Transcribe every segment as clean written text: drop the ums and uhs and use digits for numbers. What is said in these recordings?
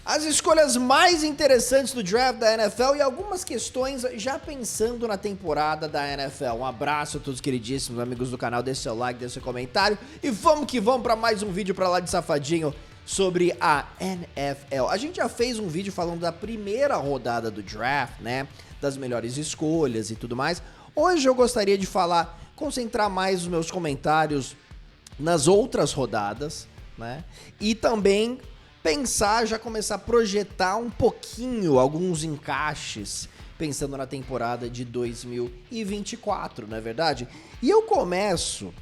As escolhas mais interessantes do draft da NFL e algumas questões já pensando na temporada da NFL. Um abraço a todos os queridíssimos amigos do canal, deixe seu like, deixe seu comentário e vamos que vamos para mais um vídeo para lá de safadinho sobre a NFL. A gente já fez um vídeo falando da primeira rodada do draft, né, das melhores escolhas e tudo mais. Hoje eu gostaria de concentrar mais os meus comentários nas outras rodadas, né, e também já começar a projetar um pouquinho alguns encaixes, pensando na temporada de 2024, não é verdade? E eu começo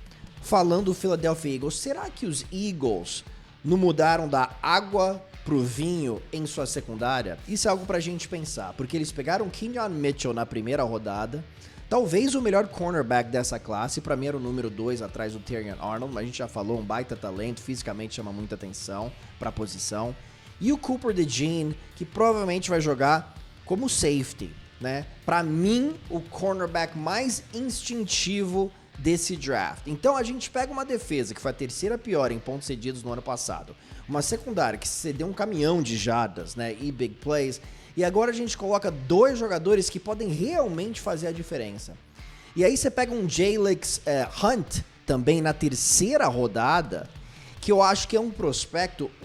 falando do Philadelphia Eagles. Será que os Eagles não mudaram da água pro vinho em sua secundária? Isso é algo pra gente pensar, porque eles pegaram Kenyon Mitchell na primeira rodada, talvez o melhor cornerback dessa classe, pra mim era o número 2 atrás do Terrion Arnold, mas a gente já falou, um baita talento, fisicamente chama muita atenção pra posição. E o Cooper DeJean, que provavelmente vai jogar como safety, né? Pra mim, o cornerback mais instintivo desse draft. Então a gente pega uma defesa que foi a terceira pior em pontos cedidos no ano passado, uma secundária que cedeu um caminhão de jardas, né, e big plays, e agora a gente coloca dois jogadores que podem realmente fazer a diferença. E aí você pega um Jalex Hunt também na terceira rodada, que eu acho que é um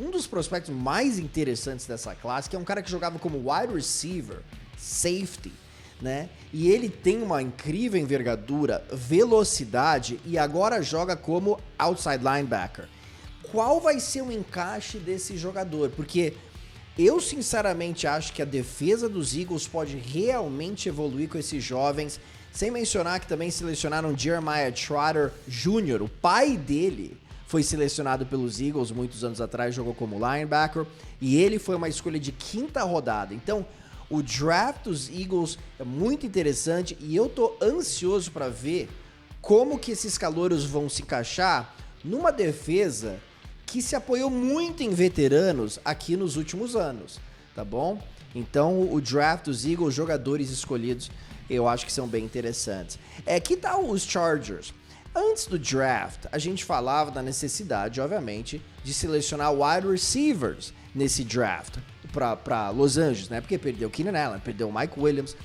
dos prospectos mais interessantes dessa classe, que é um cara que jogava como wide receiver, safety, né? E ele tem uma incrível envergadura, velocidade e agora joga como outside linebacker. Qual vai ser o encaixe desse jogador? Porque eu sinceramente acho que a defesa dos Eagles pode realmente evoluir com esses jovens, sem mencionar que também selecionaram Jeremiah Trotter Jr., o pai dele foi selecionado pelos Eagles muitos anos atrás, jogou como linebacker, e ele foi uma escolha de quinta rodada. Então, o draft dos Eagles é muito interessante e eu tô ansioso para ver como que esses calouros vão se encaixar numa defesa que se apoiou muito em veteranos aqui nos últimos anos, tá bom? Então, o draft dos Eagles, jogadores escolhidos, eu acho que são bem interessantes. Que tal os Chargers? Antes do draft, a gente falava da necessidade, obviamente, de selecionar wide receivers nesse draft para Los Angeles, né? Porque perdeu o Keenan Allen, perdeu o Mike Williams.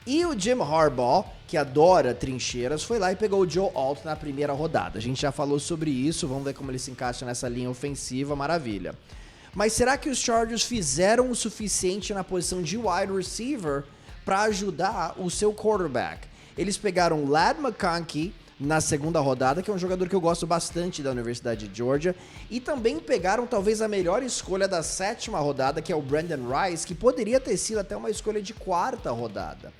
E o Jim Harbaugh, que adora trincheiras, foi lá e pegou o Joe Alt na primeira rodada. A gente já falou sobre isso, vamos ver como ele se encaixa nessa linha ofensiva, maravilha. Mas será que os Chargers fizeram o suficiente na posição de wide receiver para ajudar o seu quarterback? Eles pegaram Ladd McConkey na segunda rodada, que é um jogador que eu gosto bastante da Universidade de Georgia, e também pegaram talvez a melhor escolha da sétima rodada, que é o Brandon Rice, que poderia ter sido até uma escolha de quarta rodada.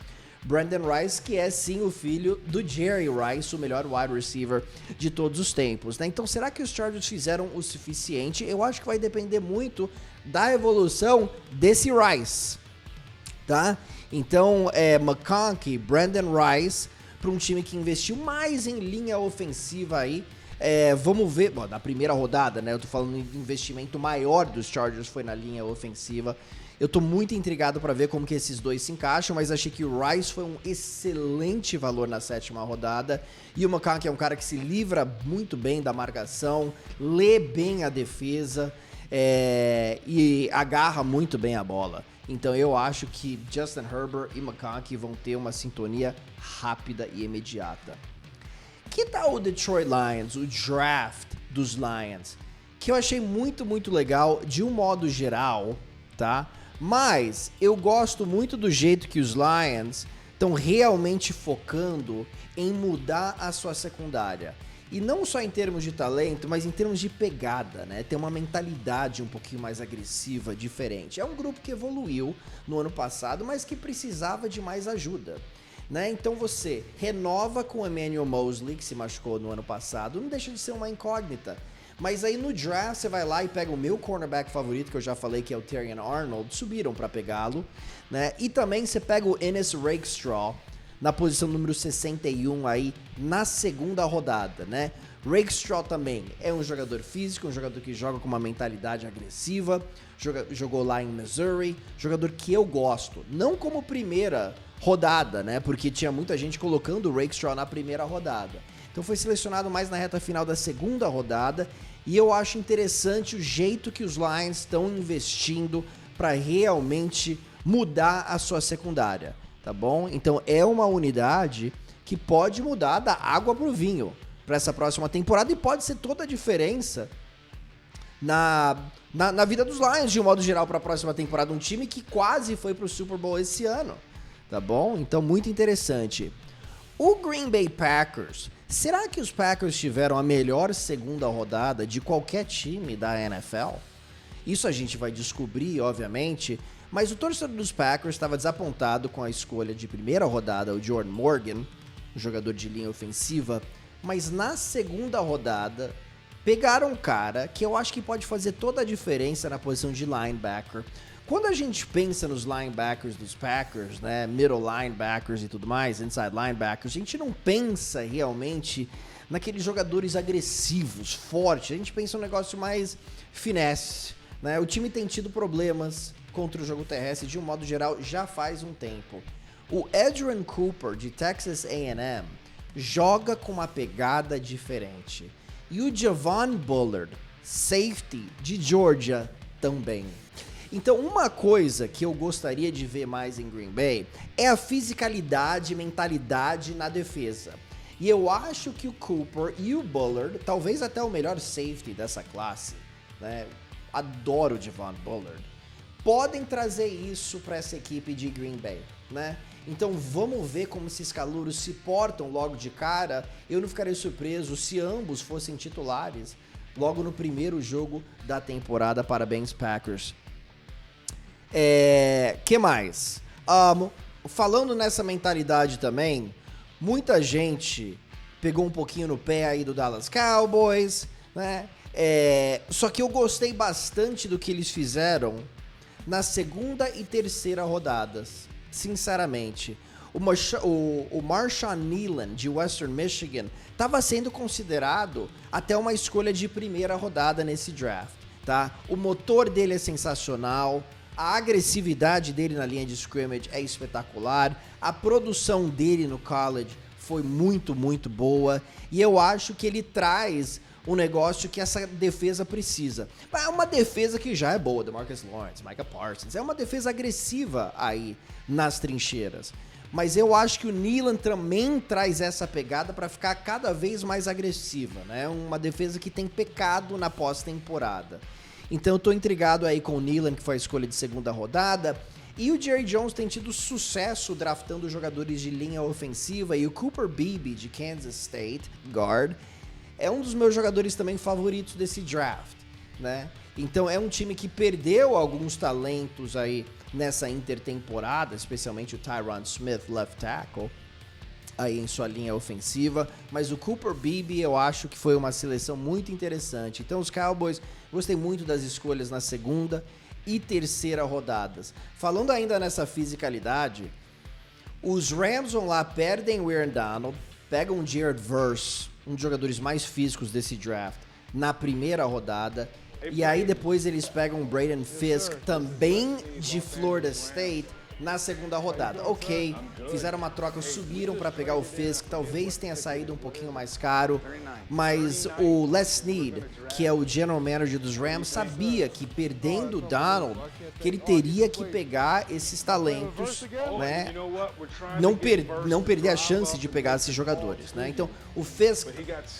Brandon Rice, que é sim o filho do Jerry Rice, o melhor wide receiver de todos os tempos, né? Então, será que os Chargers fizeram o suficiente? Eu acho que vai depender muito da evolução desse Rice, tá? Então, McConkey, Brandon Rice, para um time que investiu mais em linha ofensiva aí. Vamos ver, na primeira rodada, né? Eu tô falando de investimento maior dos Chargers foi na linha ofensiva. Eu tô muito intrigado para ver como que esses dois se encaixam, mas achei que o Rice foi um excelente valor na sétima rodada. E o McConkey é um cara que se livra muito bem da marcação, lê bem a defesa e agarra muito bem a bola. Então eu acho que Justin Herbert e McConkey vão ter uma sintonia rápida e imediata. Que tal o Detroit Lions, o draft dos Lions? Que eu achei muito, muito legal de um modo geral, tá? Mas eu gosto muito do jeito que os Lions estão realmente focando em mudar a sua secundária. E não só em termos de talento, mas em termos de pegada, né? Tem uma mentalidade um pouquinho mais agressiva, diferente. É um grupo que evoluiu no ano passado, mas que precisava de mais ajuda, né? Então você renova com o Emmanuel Mosley, que se machucou no ano passado, não deixa de ser uma incógnita. Mas aí no draft você vai lá e pega o meu cornerback favorito, que eu já falei que é o Terrion Arnold, subiram para pegá-lo, né? E também você pega o Ennis Rakestraw, na posição número 61 aí, na segunda rodada, né? Rakestraw também é um jogador físico, um jogador que joga com uma mentalidade agressiva, jogou lá em Missouri, jogador que eu gosto, não como primeira rodada, né? Porque tinha muita gente colocando o Rakestraw na primeira rodada. Então foi selecionado mais na reta final da segunda rodada, e eu acho interessante o jeito que os Lions estão investindo para realmente mudar a sua secundária, tá bom? Então é uma unidade que pode mudar da água pro vinho para essa próxima temporada e pode ser toda a diferença na vida dos Lions, de um modo geral, para a próxima temporada. Um time que quase foi pro Super Bowl esse ano, tá bom? Então, muito interessante. O Green Bay Packers, será que os Packers tiveram a melhor segunda rodada de qualquer time da NFL? Isso a gente vai descobrir, obviamente, mas o torcedor dos Packers estava desapontado com a escolha de primeira rodada, o Jordan Morgan, jogador de linha ofensiva, mas na segunda rodada pegaram um cara que eu acho que pode fazer toda a diferença na posição de linebacker. Quando a gente pensa nos linebackers dos Packers, né, middle linebackers e tudo mais, inside linebackers, a gente não pensa realmente naqueles jogadores agressivos, fortes. A gente pensa um negócio mais finesse, né? O time tem tido problemas contra o jogo terrestre de um modo geral já faz um tempo. O Adrian Cooper de Texas A&M joga com uma pegada diferente. E o Javon Bullard, safety de Georgia, também. Então, uma coisa que eu gostaria de ver mais em Green Bay é a fisicalidade e mentalidade na defesa. E eu acho que o Cooper e o Bullard, talvez até o melhor safety dessa classe, né? Adoro o Javon Bullard. Podem trazer isso para essa equipe de Green Bay, né? Então vamos ver como esses calouros se portam logo de cara. Eu não ficaria surpreso se ambos fossem titulares logo no primeiro jogo da temporada. Parabéns, Packers. Que mais? Falando nessa mentalidade também, muita gente pegou um pouquinho no pé aí do Dallas Cowboys, né? Só que eu gostei bastante do que eles fizeram na segunda e terceira rodadas. Sinceramente, o Marshawn Nealon de Western Michigan estava sendo considerado até uma escolha de primeira rodada nesse draft, tá? O motor dele é sensacional, a agressividade dele na linha de scrimmage é espetacular, a produção dele no college foi muito, muito boa, e eu acho que ele traz um negócio que essa defesa precisa. É uma defesa que já é boa, DeMarcus Lawrence, Micah Parsons, é uma defesa agressiva aí nas trincheiras. Mas eu acho que o Nealon também traz essa pegada para ficar cada vez mais agressiva, né? Uma defesa que tem pecado na pós-temporada. Então eu tô intrigado aí com o Nealon, que foi a escolha de segunda rodada. E o Jerry Jones tem tido sucesso draftando jogadores de linha ofensiva. E o Cooper Beebe, de Kansas State, guard, é um dos meus jogadores também favoritos desse draft, né? Então é um time que perdeu alguns talentos aí nessa intertemporada, especialmente o Tyron Smith, left tackle, aí em sua linha ofensiva, mas o Cooper Beebe eu acho que foi uma seleção muito interessante. Então os Cowboys, gostei muito das escolhas na segunda e terceira rodadas. Falando ainda nessa fisicalidade, os Rams vão lá, perdem o Aaron Donald, pegam o Jared Verse, um dos jogadores mais físicos desse draft, na primeira rodada. E aí depois eles pegam o Braden Fisk, também de Florida State, na segunda rodada. Ok, fizeram uma troca, subiram para pegar o Fisk, talvez tenha saído um pouquinho mais caro, mas o Les Snead, que é o general manager dos Rams, sabia que perdendo o Donald, que ele teria que pegar esses talentos, né? Não perder a chance de pegar esses jogadores, né? Então, o Fisk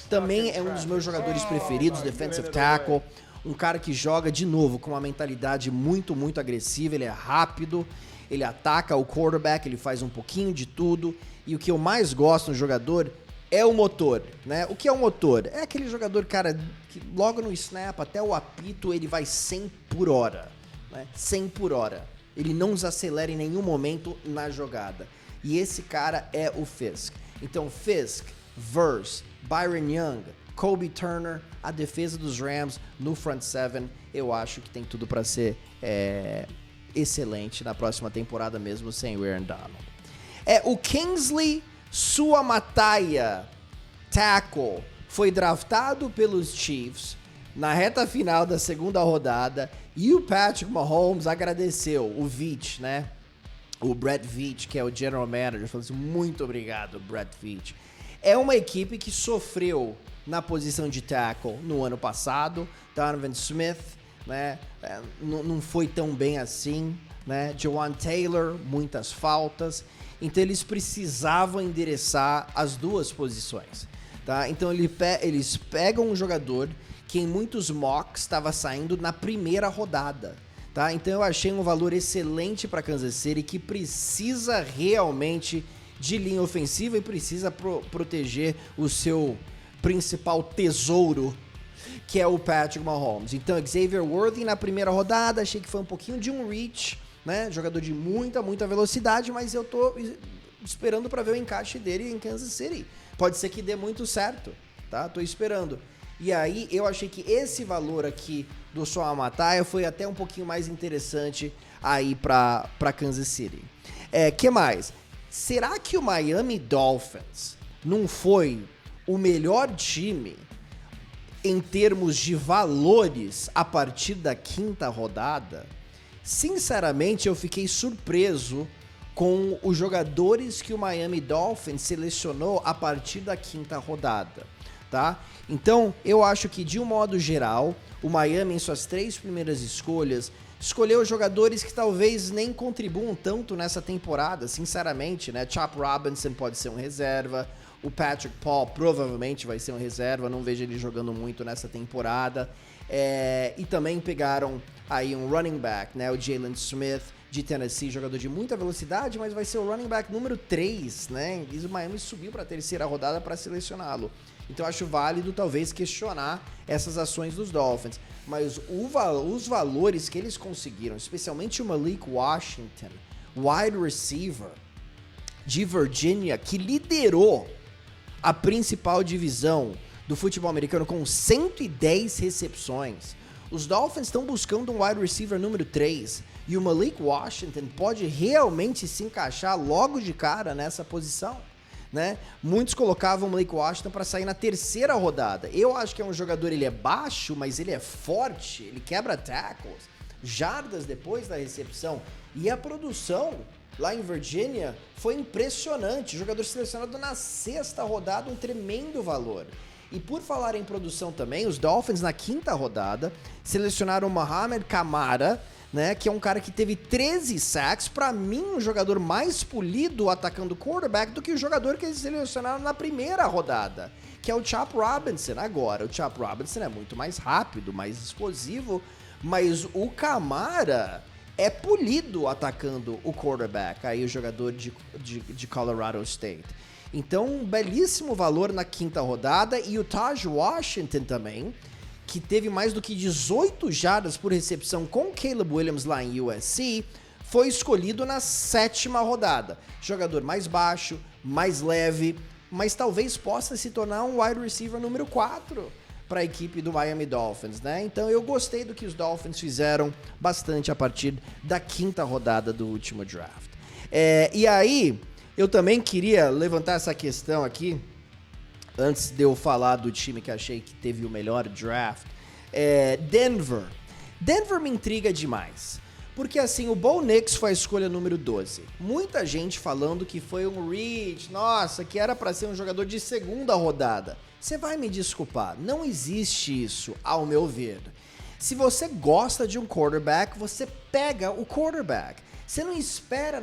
também é um dos meus jogadores preferidos, defensive tackle, um cara que joga, de novo, com uma mentalidade muito, muito agressiva, ele é rápido, ele ataca o quarterback, ele faz um pouquinho de tudo, e o que eu mais gosto no jogador é o motor, né? O que é o motor? É aquele jogador, cara, que logo no snap, até o apito, ele vai 100 por hora, né? 100 por hora. Ele não desacelera em nenhum momento na jogada. E esse cara é o Fisk. Então, Fisk, Verse, Byron Young, Kobe Turner, a defesa dos Rams no front seven, eu acho que tem tudo para ser excelente na próxima temporada mesmo sem o Aaron Donald. O Kingsley Suamataia, tackle, foi draftado pelos Chiefs na reta final da segunda rodada e o Patrick Mahomes agradeceu o Veach, né? O Brett Veach, que é o general manager, falou assim, muito obrigado, Brett Veach. É uma equipe que sofreu na posição de tackle no ano passado. Donovan Smith né? Não foi tão bem assim, né? Jawan Taylor, muitas faltas. Então eles precisavam endereçar as duas posições, tá? Então eles pegam um jogador que em muitos mocks estava saindo na primeira rodada, tá? Então eu achei um valor excelente para Kansas City, que precisa realmente de linha ofensiva e precisa proteger o seu principal tesouro, que é o Patrick Mahomes. Então Xavier Worthy na primeira rodada, achei que foi um pouquinho de um reach, né? Jogador de muita velocidade, mas eu tô esperando para ver o encaixe dele em Kansas City. Pode ser que dê muito certo, tá? Tô esperando. E aí eu achei que esse valor aqui do Sean Mataia foi até um pouquinho mais interessante aí para Kansas City. Que mais? Será que o Miami Dolphins não foi o melhor time em termos de valores a partir da quinta rodada? Sinceramente, eu fiquei surpreso com os jogadores que o Miami Dolphins selecionou a partir da quinta rodada, tá? Então, eu acho que, de um modo geral, o Miami, em suas 3 primeiras escolhas, escolheu jogadores que talvez nem contribuam tanto nessa temporada, sinceramente, né? Chop Robinson pode ser um reserva, o Patrick Paul provavelmente vai ser um reserva, não vejo ele jogando muito nessa temporada. E também pegaram aí um running back, né? O Jalen Smith, de Tennessee, jogador de muita velocidade, mas vai ser o running back número 3, né? E o Miami subiu para a terceira rodada para selecioná-lo. Então acho válido talvez questionar essas ações dos Dolphins. Mas os valores que eles conseguiram, especialmente o Malik Washington, wide receiver de Virginia, que liderou a principal divisão do futebol americano com 110 recepções. Os Dolphins estão buscando um wide receiver número 3 e o Malik Washington pode realmente se encaixar logo de cara nessa posição, né? Muitos colocavam o Malik Washington para sair na terceira rodada. Eu acho que é um jogador, ele é baixo, mas ele é forte, ele quebra tackles, jardas depois da recepção, e a produção lá em Virginia foi impressionante. Jogador selecionado na 6ª rodada, um tremendo valor. E por falar em produção também, os Dolphins na 5ª rodada selecionaram o Mohamed Kamara, né, que é um cara que teve 13 sacks, pra mim um jogador mais polido atacando quarterback do que o jogador que eles selecionaram na primeira rodada, que é o Chop Robinson. Agora, o Chop Robinson é muito mais rápido, mais explosivo, mas o Kamara é polido atacando o quarterback, aí o jogador de Colorado State. Então, um belíssimo valor na 5ª rodada, e o Taj Washington também, que teve mais do que 18 jardas por recepção com o Caleb Williams lá em USC, foi escolhido na 7ª rodada. Jogador mais baixo, mais leve, mas talvez possa se tornar um wide receiver número 4 para a equipe do Miami Dolphins, né? Então eu gostei do que os Dolphins fizeram bastante a partir da 5ª rodada do último draft. E aí, eu também queria levantar essa questão aqui, antes de eu falar do time que achei que teve o melhor draft. Denver. Denver me intriga demais. Porque assim, o Bo Nix foi a escolha número 12. Muita gente falando que foi um reach, nossa, que era para ser um jogador de 2ª rodada. Você vai me desculpar, não existe isso, ao meu ver. Se você gosta de um quarterback, você pega o quarterback. Você não espera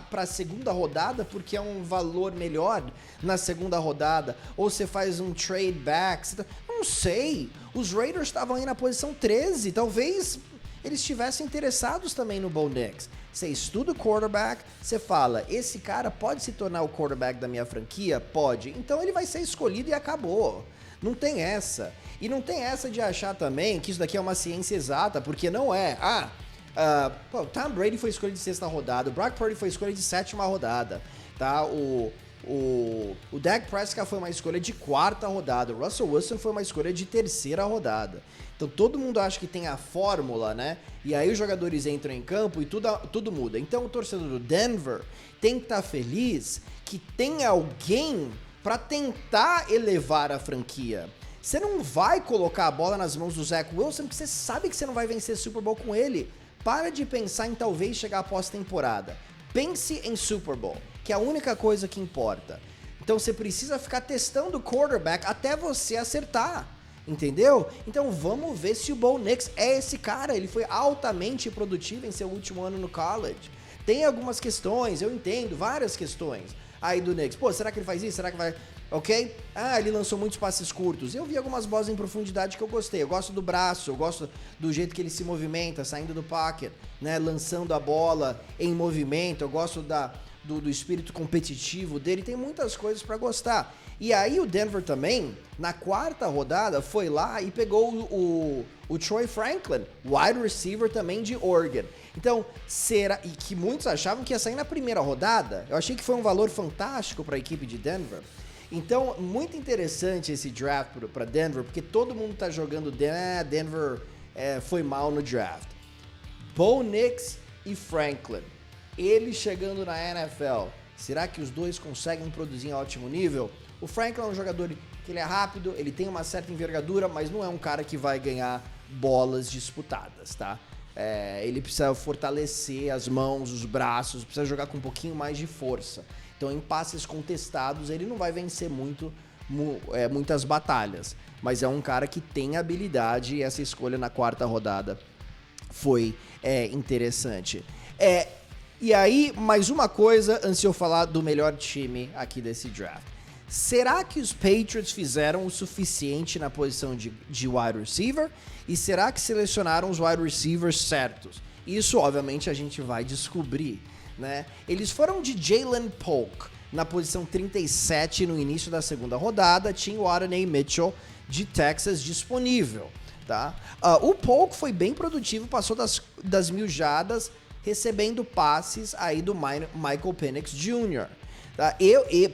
para a 2ª rodada porque é um valor melhor na 2ª rodada, ou você faz um trade back. Não sei, os Raiders estavam aí na posição 13, talvez eles estivessem interessados também no Bo Nix. Você estuda o quarterback, você fala, esse cara pode se tornar o quarterback da minha franquia? Pode. Então ele vai ser escolhido e acabou. Não tem essa. E não tem essa de achar também que isso daqui é uma ciência exata, porque não é. Tom Brady foi escolha de 6ª rodada, o Brock Purdy foi escolha de 7ª rodada, tá? O Dak Prescott foi uma escolha de 4ª rodada, o Russell Wilson foi uma escolha de 3ª rodada. Então todo mundo acha que tem a fórmula, né? E aí os jogadores entram em campo e tudo muda. Então o torcedor do Denver tem que estar feliz que tem alguém para tentar elevar a franquia. Você não vai colocar a bola nas mãos do Zach Wilson porque você sabe que você não vai vencer Super Bowl com ele. Para de pensar em talvez chegar à pós-temporada. Pense em Super Bowl, que é a única coisa que importa. Então você precisa ficar testando o quarterback até você acertar. Entendeu? Então vamos ver se o Bo Nix é esse cara. Ele foi altamente produtivo em seu último ano no college. Tem algumas questões, eu entendo, várias questões aí do Nix. Pô, será que ele faz isso? Será que vai... Ok? Ah, ele lançou muitos passes curtos. Eu vi algumas bolas em profundidade que eu gostei. Eu gosto do braço, eu gosto do jeito que ele se movimenta, saindo do pocket, né? Lançando a bola em movimento. Eu gosto do espírito competitivo dele. Tem muitas coisas pra gostar. E aí o Denver também, na quarta rodada, foi lá e pegou o Troy Franklin, wide receiver também de Oregon. Então, e que muitos achavam que ia sair na primeira rodada. Eu achei que foi um valor fantástico para a equipe de Denver. Então, muito interessante esse draft para Denver, porque todo mundo tá jogando Denver foi mal no draft. Bo Nix e Franklin, eles chegando na NFL, será que os dois conseguem produzir em altíssimo nível? O Franklin é um jogador que ele é rápido, ele tem uma certa envergadura, mas não é um cara que vai ganhar bolas disputadas, tá? Ele precisa fortalecer as mãos, os braços, precisa jogar com um pouquinho mais de força. Então, em passes contestados, ele não vai vencer muitas batalhas. Mas é um cara que tem habilidade e essa escolha na quarta rodada foi interessante. E aí, mais uma coisa antes de eu falar do melhor time aqui desse draft. Será que os Patriots fizeram o suficiente na posição de wide receiver? E será que selecionaram os wide receivers certos? Isso, obviamente, a gente vai descobrir, né? Eles foram de Jalen Polk na posição 37 no início da segunda rodada. Tinha o Adonai Mitchell de Texas disponível, tá? O Polk foi bem produtivo, passou das 1.000 jardas, recebendo passes aí do Michael Penix Jr., tá?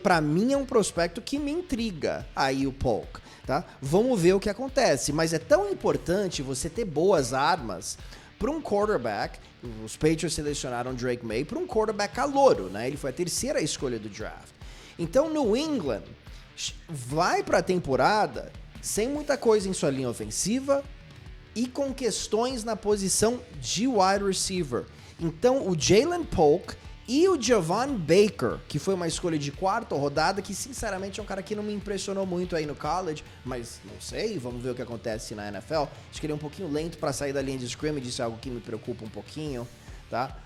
Pra mim é um prospecto que me intriga aí o Polk, tá? Vamos ver o que acontece, mas é tão importante você ter boas armas para um quarterback. Os Patriots selecionaram Drake May para um quarterback calouro, né? Ele foi a terceira escolha do draft. Então New England vai para a temporada sem muita coisa em sua linha ofensiva e com questões na posição de wide receiver. Então o Jalen Polk e o Javon Baker, que foi uma escolha de quarta rodada, que sinceramente é um cara que não me impressionou muito aí no college, mas não sei, vamos ver o que acontece na NFL. Acho que ele é um pouquinho lento para sair da linha de scrimmage, isso é algo que me preocupa um pouquinho, tá?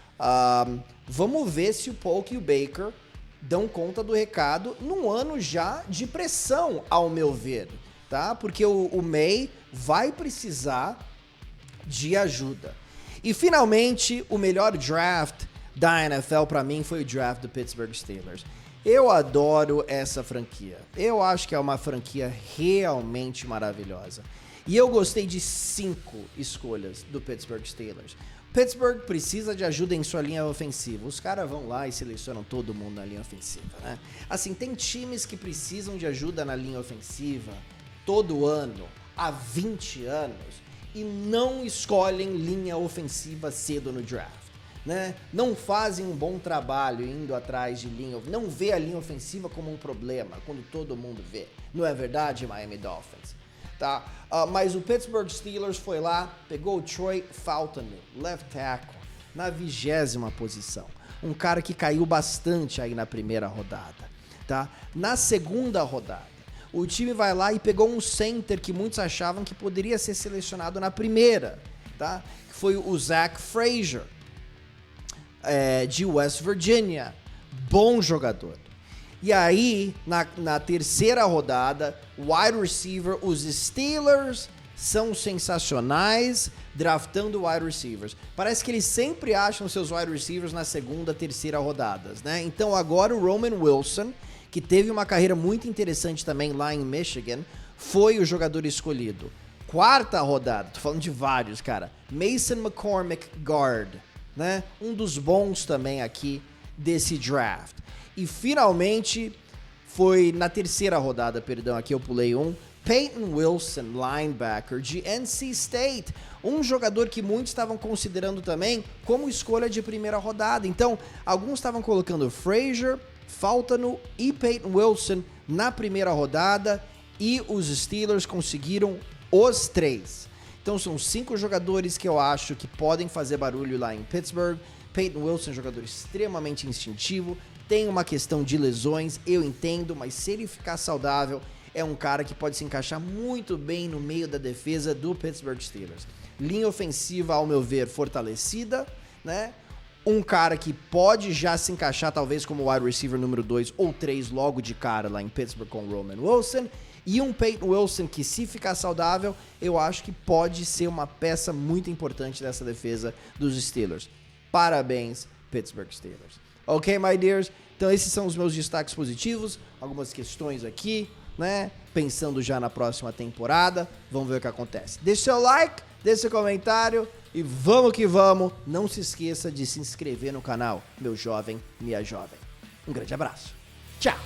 Vamos ver se o Polk e o Baker dão conta do recado num ano já de pressão, ao meu ver, tá? Porque o May vai precisar de ajuda. E finalmente, o melhor draft da NFL pra mim foi o draft do Pittsburgh Steelers. Eu adoro essa franquia. Eu acho que é uma franquia realmente maravilhosa. E eu gostei de 5 escolhas do Pittsburgh Steelers. Pittsburgh precisa de ajuda em sua linha ofensiva. Os caras vão lá e selecionam todo mundo na linha ofensiva, né? Assim, tem times que precisam de ajuda na linha ofensiva todo ano, há 20 anos, e não escolhem linha ofensiva cedo no draft, né? Não fazem um bom trabalho indo atrás de linha, não vê a linha ofensiva como um problema, quando todo mundo vê. Não é verdade, Miami Dolphins? Tá? Mas o Pittsburgh Steelers foi lá, pegou o Troy Fautanu, left tackle, na 20ª posição. Um cara que caiu bastante aí na primeira rodada, tá? Na segunda rodada, o time vai lá e pegou um center que muitos achavam que poderia ser selecionado na primeira, tá? Que foi o Zach Frazier, de West Virginia. Bom jogador. E aí, na terceira rodada, wide receiver, os Steelers são sensacionais draftando wide receivers. Parece que eles sempre acham seus wide receivers na segunda, terceira rodadas, né? Então agora o Roman Wilson, que teve uma carreira muito interessante também lá em Michigan, foi o jogador escolhido. Quarta rodada, tô falando de vários, cara. Mason McCormick, guard, né? Um dos bons também aqui desse draft. E finalmente foi na terceira rodada, perdão, aqui eu pulei um, Peyton Wilson, linebacker de NC State, um jogador que muitos estavam considerando também como escolha de primeira rodada. Então, alguns estavam colocando Frazier, Fautanu e Peyton Wilson na primeira rodada, e os Steelers conseguiram os 3. Então são 5 jogadores que eu acho que podem fazer barulho lá em Pittsburgh. Peyton Wilson, jogador extremamente instintivo, tem uma questão de lesões, eu entendo, mas se ele ficar saudável, é um cara que pode se encaixar muito bem no meio da defesa do Pittsburgh Steelers. Linha ofensiva, ao meu ver, fortalecida, né? Um cara que pode já se encaixar talvez como wide receiver número 2 ou 3 logo de cara lá em Pittsburgh com o Roman Wilson. E um Peyton Wilson que, se ficar saudável, eu acho que pode ser uma peça muito importante dessa defesa dos Steelers. Parabéns, Pittsburgh Steelers. Ok, my dears? Então esses são os meus destaques positivos, algumas questões aqui, né? Pensando já na próxima temporada, vamos ver o que acontece. Deixe seu like, deixe seu comentário e vamos que vamos. Não se esqueça de se inscrever no canal, meu jovem, minha jovem. Um grande abraço. Tchau!